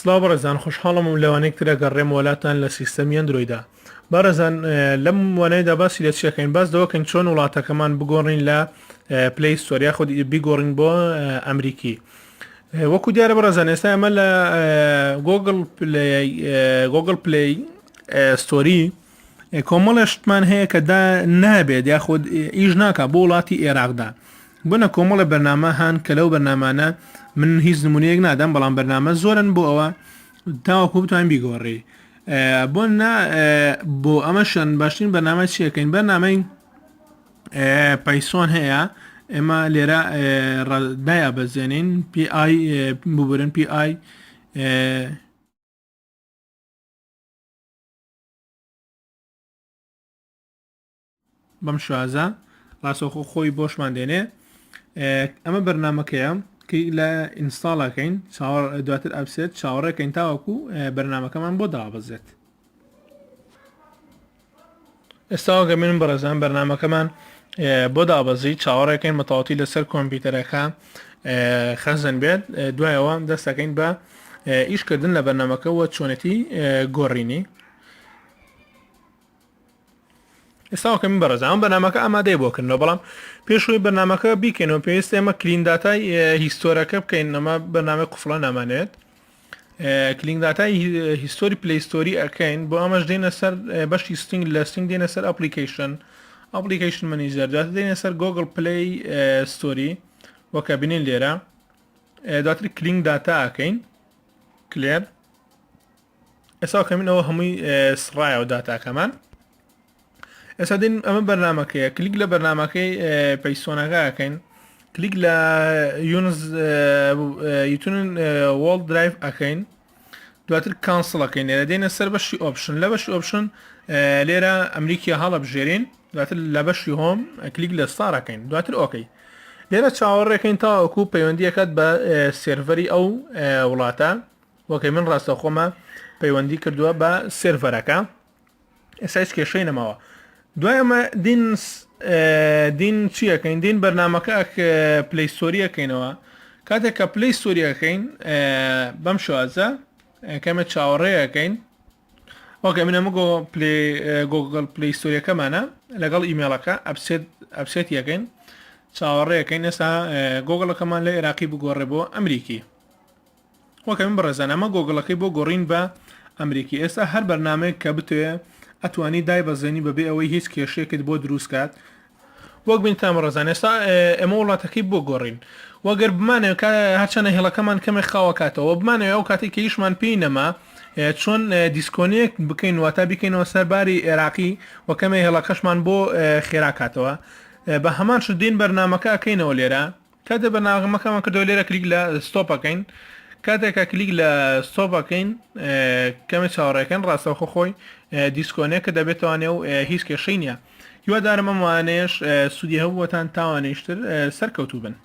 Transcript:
سڵاو بەڕێزان خۆشحاڵم و لەوانەیەک ترە گەڕێم وڵاتان لە سیستەمی ئەندرویدا بەڕێزان لەم وانەیەدا باسی لە چیەکەین باس دەوەکەین چۆن وڵاتەکەمان بگۆڕین لە پلەی ستۆریا خۆ بیگۆڕین بۆ ئەمریکی وەکو دیارە بەڕێزان ئێستا ئەمە لە گۆگل پلەی ستۆری کۆمەڵێشتمان هەیە کە نابێت یاخود ئیش ناکە بۆ وڵاتی عێراقدا بۆنە کۆمەڵە بەرنامە هەن کە لەو بەرنامانە من هیچ نمونەیەک نادەم بەڵام بەرنامە زۆرن بۆ ئەوە تاوەکو بتوانین بیگۆڕی بۆ ئەمەشان باشترین بەرنامە چیەکەین بەرنامەی پایسۆن هەیە ئێمە لێرە ڕدایە بەزێنین پی ئای ببرن پی ئای بەم شوازە ڕاستەوخۆ خۆی بۆشمان دێنێ ئەمە بەرنمەکەیە کە لە ئینستاڵەکەین دواتر ئەبسێت چاوەڕێکەین تاوەکو بەرنمەکەمان بۆ دابەزێت ئێستاوەگە من بەڕێزان بەرنمەکەمان بۆ دابەزی چاوەڕێکەین مەتەواتی لەسەر کۆمپیوتەرەکە خەزن بێت دوایەوە دەستەکەین بە ئیشکردن لە بەرنمەکەەوە چۆنێتی گۆڕینی ئێستاوەکە من بەڕێزان بەرنمەکە ئامادەی بۆکردنەوە بەڵام پێشوی بەرنمەکە بیکەنەوە پێویستە ئێمە کلینداتای هیستۆرەکە بکەین ئەمە بەرنامە قوفڵە نامانێت کلینگداتای هیستۆری پلیستۆری ئەەکەین بۆ ئەمەش دێنە سەر بەشی ستنگ لە ستنگ دێنە سەر ئەپلیکیشن مەنیجەر دواتر دێنە سەر گۆگل پلی ستۆری وەکە بینین لێرە دواتر کلینگ داتا ئەەکەین کلێر ئێستاکە منەوە هەمووی سڕایەوە داتاکەمان ئێستا دێن ئەمە بەرنمەکەیە کلیک لە بەرنمەکەی پەیسۆنەکە ئەەکەین کلیک لە یوتونن وڵ درایڤ ئەەکەین دواتر کانسڵەکەین لێرە دێنە سەر بەشی ئۆپشن لە بەشی ئۆپشن لێرە ئەمریکی هەڵە بژێرین دواتر لە بەشی هۆم کلیک لە ستارەکەین دواتر ئۆکەی لێرە چاوەڕێکەین تاوەکو پەیوەندیەکەت بە سێرڤەری ئەو وڵاتە وەکەی من ڕاستەخۆمە پەیوەندی کردووە بە سێرڤەرەکە ئێستا هیچ کێشەی نەماوە دوایەمە دین چیەکەین دین بەرنمەکە پلیستۆریەکەینەوە کاتێک کە پلیستۆریەکەین بەم شوازە کەمە چاوەڕێەکەین وەکە منەمە گۆگل پلیستۆریەکەمانە لەگەڵ ئیمێڵەکە ئەپسێتیەکەین چاوەڕێەکەین ئێستا گۆگڵەکەمان لە عێراقی بگۆڕێ بۆ ئەمریکی وەکە من بەڕێزان ئەمە گۆگڵەکەی بۆ گۆڕین بە ئەمریکی ئێستا هەر بەرنامەیە کە بتوێ ئەتوانی دای بەزێنی بەبێ ئەوەی هیچ کێشەیەکت بۆ دروست کات وەک بین تام ڕزان ئێستا ئێمە وڵاتەکەی بۆ گۆڕین وەگەر بمانێت هەرچەنە هێڵەکەمان کەمێک خاوەکاتەوە بمانەوە ئەو کاتی کە هیچمان پێی نەما چۆن دیسکۆنیەک بکەین واتە بیکەینەوە سەرباری عێراقی وەکەمە هێڵەکەشمان بۆ خێراکاتەوە بە هەمان شدین بەرنمەکە ئەەکەینەوە لێرە کاتە بەناغمەکەمان کردەوە لێرە کلیک لە ستۆپەکەین کاتێکە کلیک لە ستۆپەکەین کەمە چاوەڕێکەکەن ڕاستەوخۆ خۆی دیسکۆنێک کە دەبێتوانێ و هیچ کێشەی نییە هیوادارم ئەم وانەیەش سوودی هەبووەتان تاوانێشتر سەرکەوتوو بن